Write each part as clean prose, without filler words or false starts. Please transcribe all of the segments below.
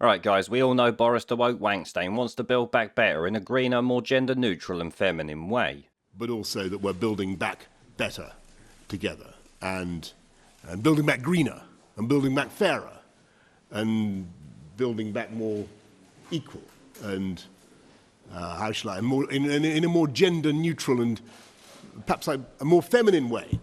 Alright guys, we all know Boris the woke Wankstain wants to build back better in a greener, more gender neutral and feminine way. But also that we're building back better together and building back greener and building back fairer and building back more equal and in a more gender neutral and perhaps like a more feminine way.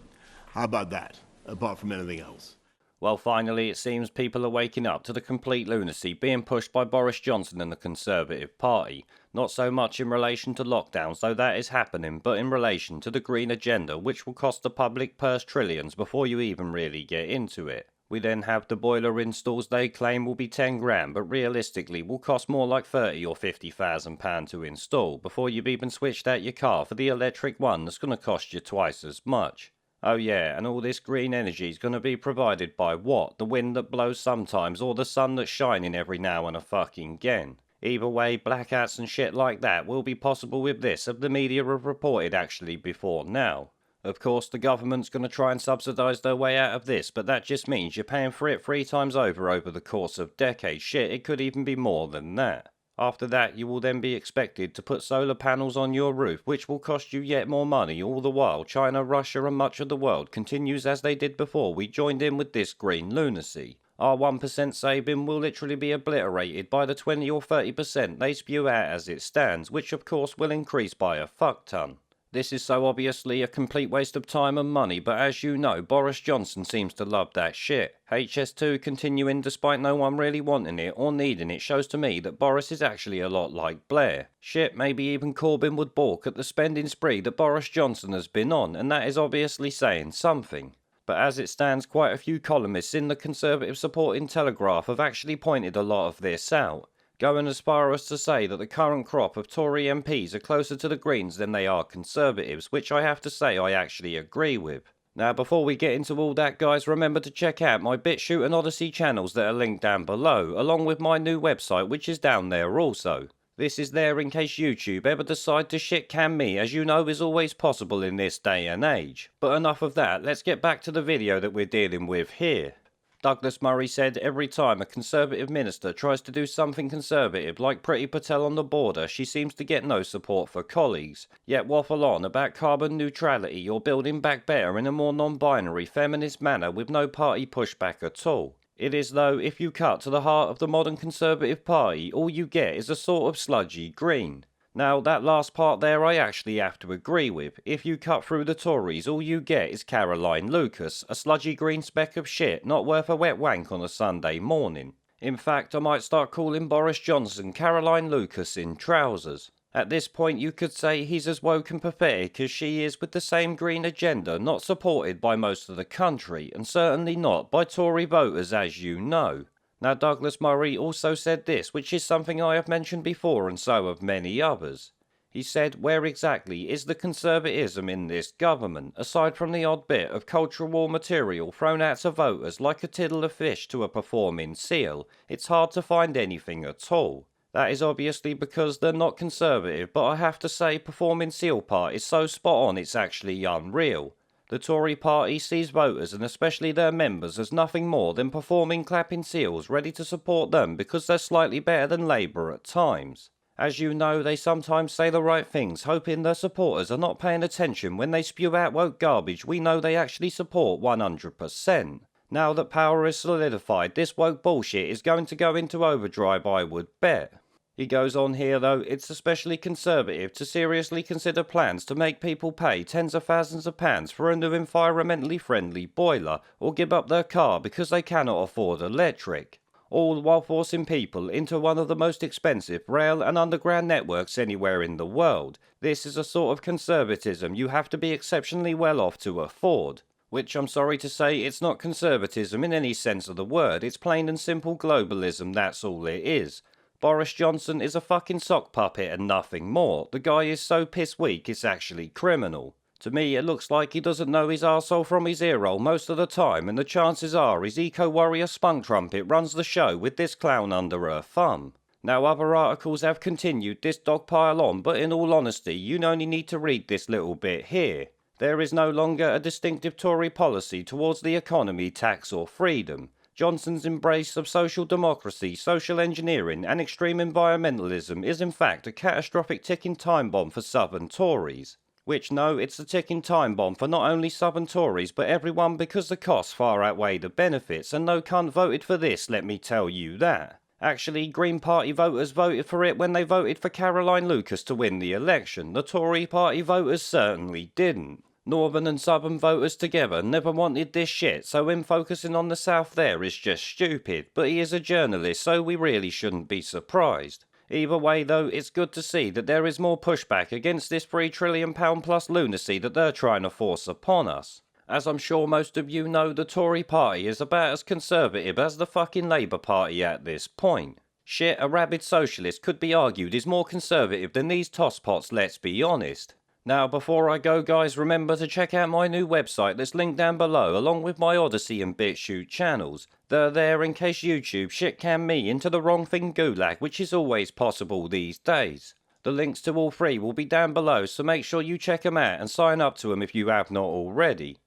How about that, apart from anything else? Well, finally, it seems people are waking up to the complete lunacy being pushed by Boris Johnson and the Conservative Party. Not so much in relation to lockdowns, though that is happening, but in relation to the green agenda, which will cost the public purse trillions before you even really get into it. We then have the boiler installs they claim will be 10 grand, but realistically will cost more like 30 or 50,000 pound to install, before you've even switched out your car for the electric one that's going to cost you twice as much. Oh yeah, and all this green energy is going to be provided by what? The wind that blows sometimes, or the sun that's shining every now and a fucking again? Either way, blackouts and shit like that will be possible with this, as the media have reported actually before now. Of course, the government's going to try and subsidise their way out of this, but that just means you're paying for it 3 times over the course of decades. Shit, it could even be more than that. After that, you will then be expected to put solar panels on your roof, which will cost you yet more money, all the while China, Russia and much of the world continues as they did before we joined in with this green lunacy. Our 1% saving will literally be obliterated by the 20 or 30% they spew out as it stands, which of course will increase by a fuck ton. This is so obviously a complete waste of time and money, but as you know, Boris Johnson seems to love that shit. HS2 continuing despite no one really wanting it or needing it shows to me that Boris is actually a lot like Blair. Shit, maybe even Corbyn would balk at the spending spree that Boris Johnson has been on, and that is obviously saying something. But as it stands, quite a few columnists in the Conservative supporting Telegraph have actually pointed a lot of this out, going as far as to say that the current crop of Tory MPs are closer to the Greens than they are Conservatives, which I have to say I actually agree with. Now before we get into all that guys, remember to check out my BitChute and Odyssey channels that are linked down below, along with my new website which is down there also. This is there in case YouTube ever decide to shit-can me, as you know is always possible in this day and age. But enough of that, let's get back to the video that we're dealing with here. Douglas Murray said every time a Conservative minister tries to do something Conservative, like Priti Patel on the border, she seems to get no support for colleagues, yet waffle on about carbon neutrality or building back better in a more non-binary, feminist manner with no party pushback at all. It is though, if you cut to the heart of the modern Conservative Party, all you get is a sort of sludgy green. Now, that last part there I actually have to agree with. If you cut through the Tories, all you get is Caroline Lucas, a sludgy green speck of shit not worth a wet wank on a Sunday morning. In fact, I might start calling Boris Johnson Caroline Lucas in trousers. At this point you could say he's as woke and pathetic as she is with the same green agenda not supported by most of the country, and certainly not by Tory voters as you know. Now Douglas Murray also said this, which is something I have mentioned before and so have many others. He said, where exactly is the conservatism in this government, aside from the odd bit of cultural war material thrown out to voters like a tiddle of fish to a performing seal? It's hard to find anything at all. That is obviously because they're not conservative, but I have to say performing seal part is so spot on it's actually unreal. The Tory party sees voters and especially their members as nothing more than performing clapping seals ready to support them because they're slightly better than Labour at times. As you know, they sometimes say the right things, hoping their supporters are not paying attention when they spew out woke garbage we know they actually support 100%. Now that power is solidified, this woke bullshit is going to go into overdrive, I would bet. He goes on here though, it's especially conservative to seriously consider plans to make people pay tens of thousands of pounds for a new environmentally friendly boiler, or give up their car because they cannot afford electric. All while forcing people into one of the most expensive rail and underground networks anywhere in the world. This is a sort of conservatism you have to be exceptionally well off to afford. Which I'm sorry to say, it's not conservatism in any sense of the word, it's plain and simple globalism, that's all it is. Boris Johnson is a fucking sock puppet and nothing more. The guy is so piss weak it's actually criminal. To me it looks like he doesn't know his arsehole from his earhole most of the time, and the chances are his eco-warrior spunk trumpet runs the show with this clown under her thumb. Now other articles have continued this dogpile on, but in all honesty you only need to read this little bit here. There is no longer a distinctive Tory policy towards the economy, tax or freedom. Johnson's embrace of social democracy, social engineering, and extreme environmentalism is in fact a catastrophic ticking time bomb for Southern Tories. Which, no, it's a ticking time bomb for not only Southern Tories but everyone, because the costs far outweigh the benefits, and no cunt voted for this, let me tell you that. Actually, Green Party voters voted for it when they voted for Caroline Lucas to win the election. The Tory Party voters certainly didn't. Northern and Southern voters together never wanted this shit, so him focusing on the South there is just stupid. But he is a journalist, so we really shouldn't be surprised. Either way though, it's good to see that there is more pushback against this £3 trillion plus lunacy that they're trying to force upon us. As I'm sure most of you know, the Tory party is about as conservative as the fucking Labour Party at this point. Shit, a rabid socialist could be argued is more conservative than these tosspots, let's be honest. Now, before I go guys, remember to check out my new website that's linked down below, along with my Odyssey and BitChute channels. They're there in case YouTube shit-can me into the wrong thing gulag, which is always possible these days. The links to all three will be down below, so make sure you check them out and sign up to them if you have not already.